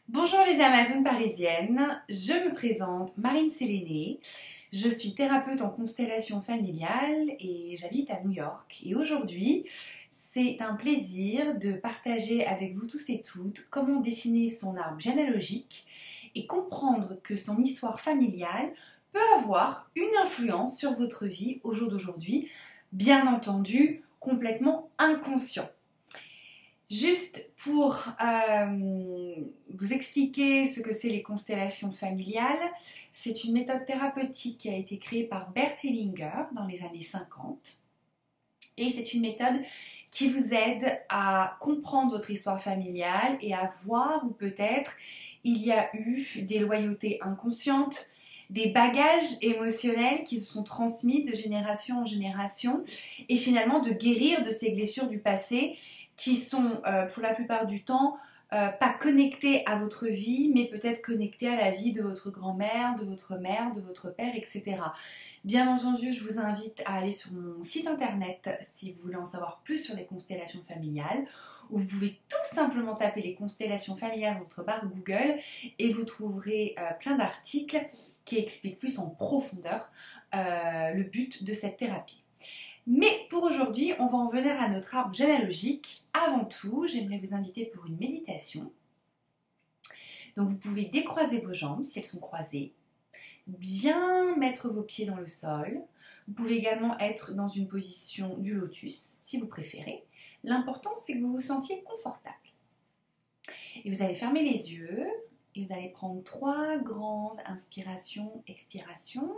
Bonjour les Amazones parisiennes, je me présente Marine Séléné, je suis thérapeute en constellation familiale et j'habite à New York. Et aujourd'hui, c'est un plaisir de partager avec vous tous et toutes comment dessiner son arbre généalogique et comprendre que son histoire familiale peut avoir une influence sur votre vie au jour d'aujourd'hui, bien entendu complètement inconscient. Juste pour vous expliquer ce que c'est les constellations familiales, c'est une méthode thérapeutique qui a été créée par Bert Hellinger dans les années 50. Et c'est une méthode qui vous aide à comprendre votre histoire familiale et à voir où peut-être il y a eu des loyautés inconscientes, des bagages émotionnels qui se sont transmis de génération en génération et finalement de guérir de ces blessures du passé qui sont pour la plupart du temps pas connectées à votre vie, mais peut-être connectées à la vie de votre grand-mère, de votre mère, de votre père, etc. Bien entendu, je vous invite à aller sur mon site internet si vous voulez en savoir plus sur les constellations familiales, où vous pouvez tout simplement taper les constellations familiales dans votre barre Google et vous trouverez plein d'articles qui expliquent plus en profondeur le but de cette thérapie. Mais pour aujourd'hui, on va en venir à notre arbre généalogique. Avant tout, j'aimerais vous inviter pour une méditation. Donc vous pouvez décroiser vos jambes si elles sont croisées, bien mettre vos pieds dans le sol. Vous pouvez également être dans une position du lotus si vous préférez. L'important, c'est que vous vous sentiez confortable. Et vous allez fermer les yeux et vous allez prendre 3 grandes inspirations, expirations.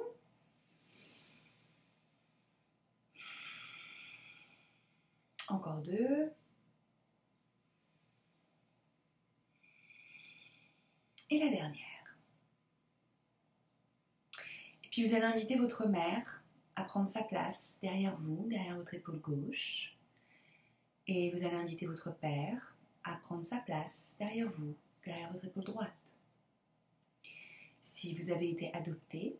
Encore 2. Et la dernière. Et puis vous allez inviter votre mère à prendre sa place derrière vous, derrière votre épaule gauche. Et vous allez inviter votre père à prendre sa place derrière vous, derrière votre épaule droite. Si vous avez été adopté,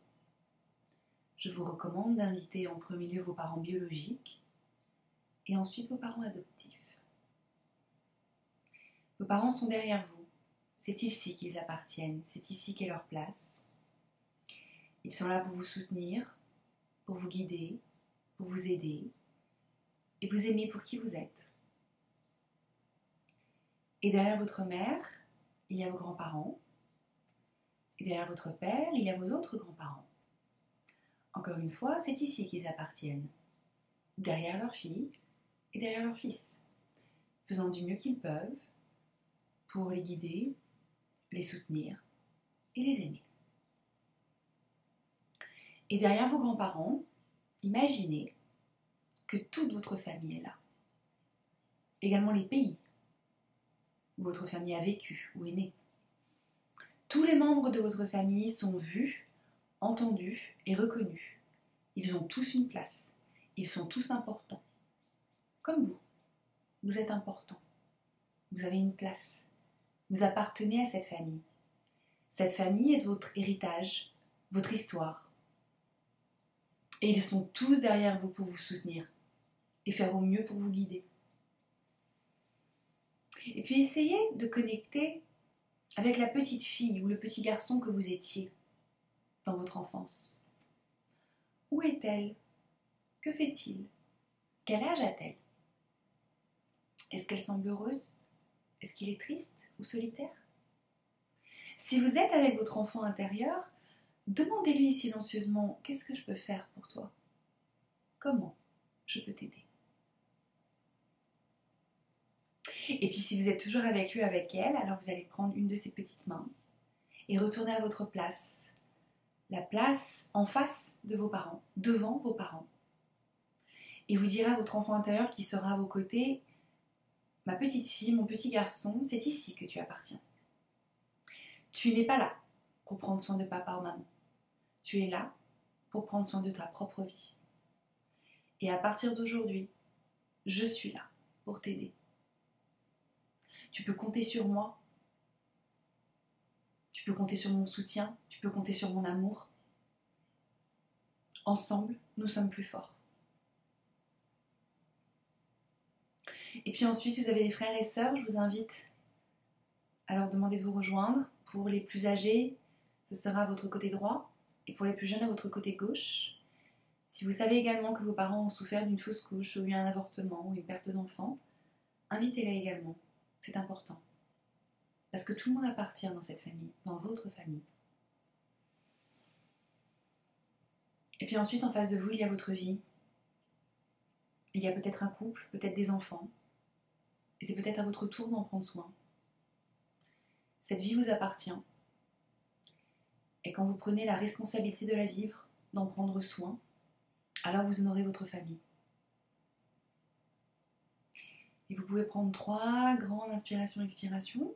je vous recommande d'inviter en premier lieu vos parents biologiques et ensuite vos parents adoptifs. Vos parents sont derrière vous. C'est ici qu'ils appartiennent, c'est ici qu'est leur place. Ils sont là pour vous soutenir, pour vous guider, pour vous aider et vous aimer pour qui vous êtes. Et derrière votre mère, il y a vos grands-parents. Et derrière votre père, il y a vos autres grands-parents. Encore une fois, c'est ici qu'ils appartiennent, derrière leur fille et derrière leur fils, faisant du mieux qu'ils peuvent pour les guider, les soutenir et les aimer. Et derrière vos grands-parents, imaginez que toute votre famille est là. Également les pays où votre famille a vécu ou est née. Tous les membres de votre famille sont vus, entendus et reconnus. Ils ont tous une place. Ils sont tous importants. Comme vous. Vous êtes important. Vous avez une place. Vous appartenez à cette famille. Cette famille est votre héritage, votre histoire. Et ils sont tous derrière vous pour vous soutenir et faire au mieux pour vous guider. Et puis essayez de connecter avec la petite fille ou le petit garçon que vous étiez dans votre enfance. Où est-elle? Que fait-il? Quel âge a-t-elle? Est-ce qu'elle semble heureuse? Est-ce qu'il est triste ou solitaire? Si vous êtes avec votre enfant intérieur, demandez-lui silencieusement: qu'est-ce que je peux faire pour toi? Comment je peux t'aider? Et puis si vous êtes toujours avec lui, avec elle, alors vous allez prendre une de ses petites mains et retourner à votre place. La place en face de vos parents, devant vos parents. Et vous direz à votre enfant intérieur qui sera à vos côtés: ma petite fille, mon petit garçon, c'est ici que tu appartiens. Tu n'es pas là pour prendre soin de papa ou maman. Tu es là pour prendre soin de ta propre vie. Et à partir d'aujourd'hui, je suis là pour t'aider. Tu peux compter sur moi. Tu peux compter sur mon soutien. Tu peux compter sur mon amour. Ensemble, nous sommes plus forts. Et puis ensuite, vous avez des frères et sœurs. Je vous invite alors demandez de vous rejoindre. Pour les plus âgés, ce sera à votre côté droit et pour les plus jeunes à votre côté gauche. Si vous savez également que vos parents ont souffert d'une fausse couche ou eu un avortement ou une perte d'enfant, invitez-les également, c'est important. Parce que tout le monde appartient dans cette famille, dans votre famille. Et puis ensuite, en face de vous, il y a votre vie. Il y a peut-être un couple, peut-être des enfants. Et c'est peut-être à votre tour d'en prendre soin. Cette vie vous appartient. Et quand vous prenez la responsabilité de la vivre, d'en prendre soin, alors vous honorez votre famille. Et vous pouvez prendre 3 grandes inspirations-expirations.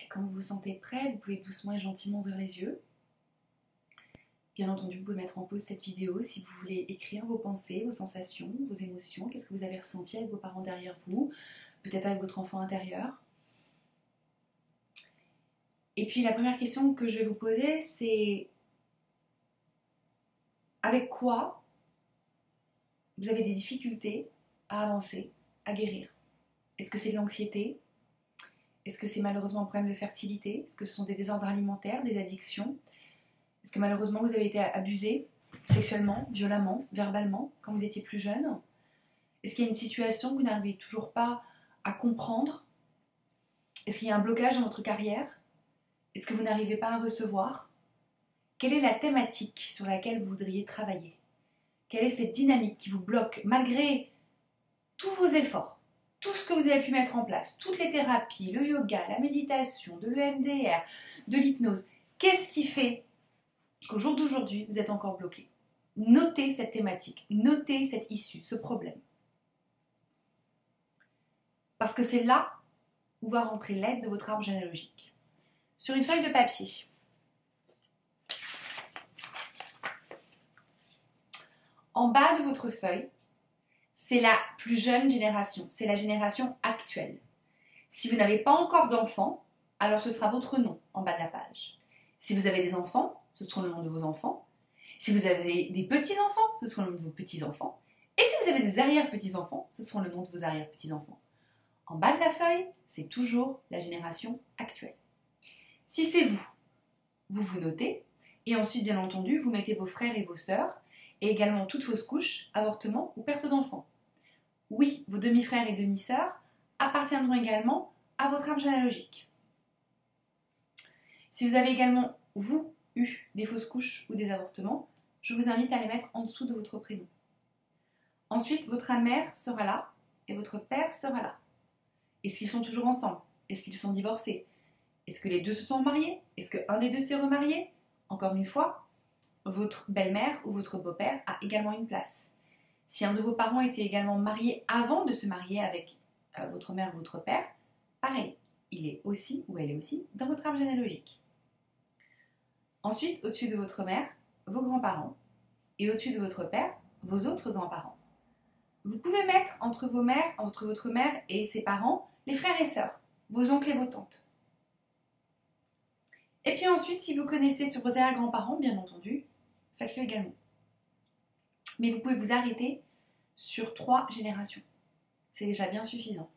Et quand vous vous sentez prêt, vous pouvez doucement et gentiment ouvrir les yeux. Bien entendu, vous pouvez mettre en pause cette vidéo si vous voulez écrire vos pensées, vos sensations, vos émotions. Qu'est-ce que vous avez ressenti avec vos parents derrière vous, peut-être avec votre enfant intérieur. Et puis la première question que je vais vous poser, c'est avec quoi vous avez des difficultés à avancer, à guérir? Est-ce que c'est de l'anxiété? Est-ce que c'est malheureusement un problème de fertilité? Est-ce que ce sont des désordres alimentaires, des addictions? Est-ce que malheureusement vous avez été abusé sexuellement, violemment, verbalement quand vous étiez plus jeune? Est-ce qu'il y a une situation que vous n'arrivez toujours pas à comprendre? Est-ce qu'il y a un blocage dans votre carrière? Est-ce que vous n'arrivez pas à recevoir? Quelle est la thématique sur laquelle vous voudriez travailler? Quelle est cette dynamique qui vous bloque malgré tous vos efforts, tout ce que vous avez pu mettre en place, toutes les thérapies, le yoga, la méditation, de l'EMDR, de l'hypnose? Qu'est-ce qui fait qu'au jour d'aujourd'hui, vous êtes encore bloqué? Notez cette thématique, notez cette issue, ce problème. Parce que c'est là où va rentrer l'aide de votre arbre généalogique. Sur une feuille de papier, en bas de votre feuille, c'est la plus jeune génération, c'est la génération actuelle. Si vous n'avez pas encore d'enfants, alors ce sera votre nom en bas de la page. Si vous avez des enfants, ce sera le nom de vos enfants. Si vous avez des petits-enfants, ce sera le nom de vos petits-enfants. Et si vous avez des arrière-petits-enfants, ce sera le nom de vos arrière-petits-enfants. En bas de la feuille, c'est toujours la génération actuelle. Si c'est vous, vous vous notez. Et ensuite, bien entendu, vous mettez vos frères et vos sœurs, et également toutes fausses couches, avortements ou perte d'enfants. Oui, vos demi-frères et demi-sœurs appartiendront également à votre arbre généalogique. Si vous avez également, vous, eu des fausses couches ou des avortements, je vous invite à les mettre en dessous de votre prénom. Ensuite, votre mère sera là et votre père sera là. Est-ce qu'ils sont toujours ensemble? Est-ce qu'ils sont divorcés? Est-ce que les deux se sont mariés? Est-ce qu'un des deux s'est remarié? Encore une fois, votre belle-mère ou votre beau-père a également une place. Si un de vos parents était également marié avant de se marier avec votre mère ou votre père, pareil, il est aussi ou elle est aussi dans votre arbre généalogique. Ensuite, au-dessus de votre mère, vos grands-parents, et au-dessus de votre père, vos autres grands-parents. Vous pouvez mettre entre votre mère et ses parents, les frères et sœurs, vos oncles et vos tantes. Et puis ensuite, si vous connaissez sur vos arrière-grands-parents, bien entendu, faites-le également. Mais vous pouvez vous arrêter sur 3 générations. C'est déjà bien suffisant.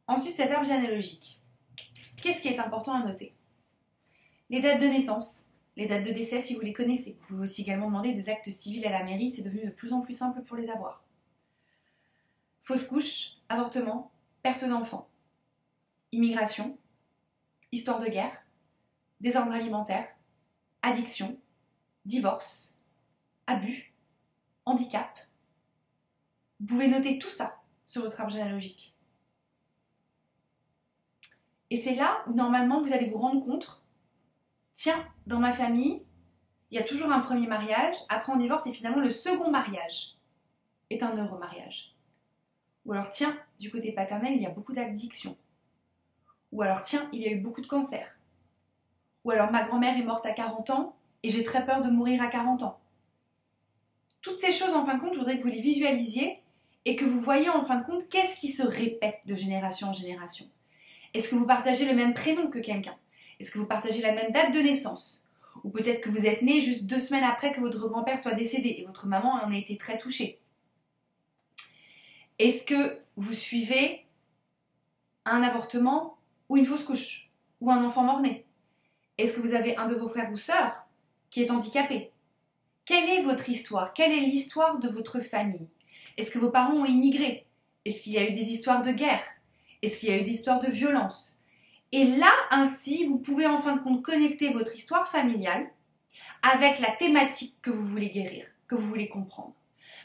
Ensuite, cet arbre généalogique. Qu'est-ce qui est important à noter? Les dates de naissance, les dates de décès si vous les connaissez. Vous pouvez aussi également demander des actes civils à la mairie, c'est devenu de plus en plus simple pour les avoir. Fausse couche, avortement, perte d'enfant, immigration, histoire de guerre, désordre alimentaire, addiction, divorce, abus, handicap. Vous pouvez noter tout ça sur votre arbre généalogique. Et c'est là où normalement vous allez vous rendre compte, tiens, dans ma famille, il y a toujours un premier mariage, après on divorce et finalement le second mariage est un heureux mariage. Ou alors tiens, du côté paternel, il y a beaucoup d'addiction. Ou alors tiens, il y a eu beaucoup de cancers. Ou alors ma grand-mère est morte à 40 ans et j'ai très peur de mourir à 40 ans. Toutes ces choses, en fin de compte, je voudrais que vous les visualisiez et que vous voyiez en fin de compte qu'est-ce qui se répète de génération en génération. Est-ce que vous partagez le même prénom que quelqu'un? Est-ce que vous partagez la même date de naissance? Ou peut-être que vous êtes né juste 2 semaines après que votre grand-père soit décédé et votre maman en a été très touchée. Est-ce que vous suivez un avortement ou une fausse couche ou un enfant mort-né? Est-ce que vous avez un de vos frères ou sœurs qui est handicapé? Quelle est votre histoire? Quelle est l'histoire de votre famille? Est-ce que vos parents ont immigré? Est-ce qu'il y a eu des histoires de guerre? Est-ce qu'il y a eu des histoires de violence? Et là, ainsi, vous pouvez en fin de compte connecter votre histoire familiale avec la thématique que vous voulez guérir, que vous voulez comprendre.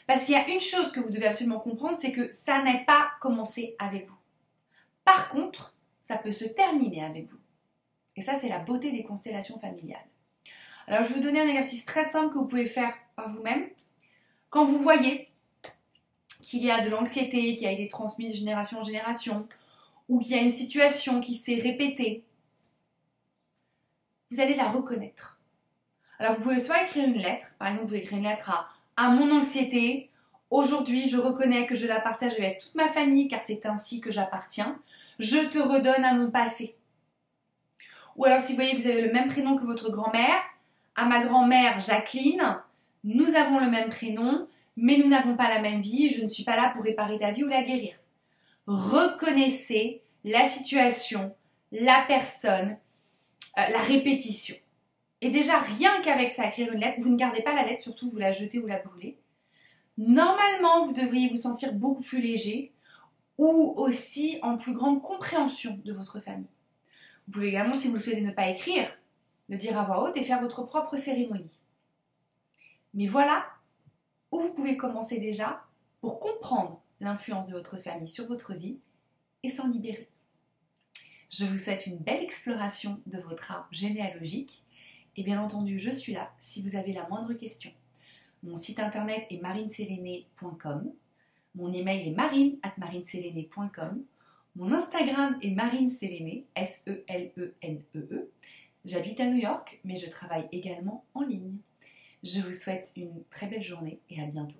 Parce qu'il y a une chose que vous devez absolument comprendre, c'est que ça n'a pas commencé avec vous. Par contre, ça peut se terminer avec vous. Et ça, c'est la beauté des constellations familiales. Alors, je vais vous donner un exercice très simple que vous pouvez faire par vous-même. Quand vous voyez qu'il y a de l'anxiété qui a été transmise de génération en génération, ou qu'il y a une situation qui s'est répétée, vous allez la reconnaître. Alors, vous pouvez soit écrire une lettre, par exemple, vous pouvez écrire une lettre à mon anxiété. Aujourd'hui, je reconnais que je la partage avec toute ma famille, car c'est ainsi que j'appartiens. Je te redonne à mon passé. Ou alors, si vous voyez que vous avez le même prénom que votre grand-mère, à ma grand-mère Jacqueline, nous avons le même prénom, mais nous n'avons pas la même vie, je ne suis pas là pour réparer ta vie ou la guérir. Reconnaissez la situation, la personne, la répétition. Et déjà, rien qu'avec ça, écrire une lettre, vous ne gardez pas la lettre, surtout vous la jetez ou la brûlez. Normalement, vous devriez vous sentir beaucoup plus léger ou aussi en plus grande compréhension de votre famille. Vous pouvez également, si vous le souhaitez ne pas écrire, le dire à voix haute et faire votre propre cérémonie. Mais voilà où vous pouvez commencer déjà pour comprendre l'influence de votre famille sur votre vie et s'en libérer. Je vous souhaite une belle exploration de votre arbre généalogique et bien entendu, je suis là si vous avez la moindre question. Mon site internet est marineselene.com, mon email est marine@marineselene.com, mon Instagram est marineselene, S-E-L-E-N-E-E. J'habite à New York, mais je travaille également en ligne. Je vous souhaite une très belle journée et à bientôt.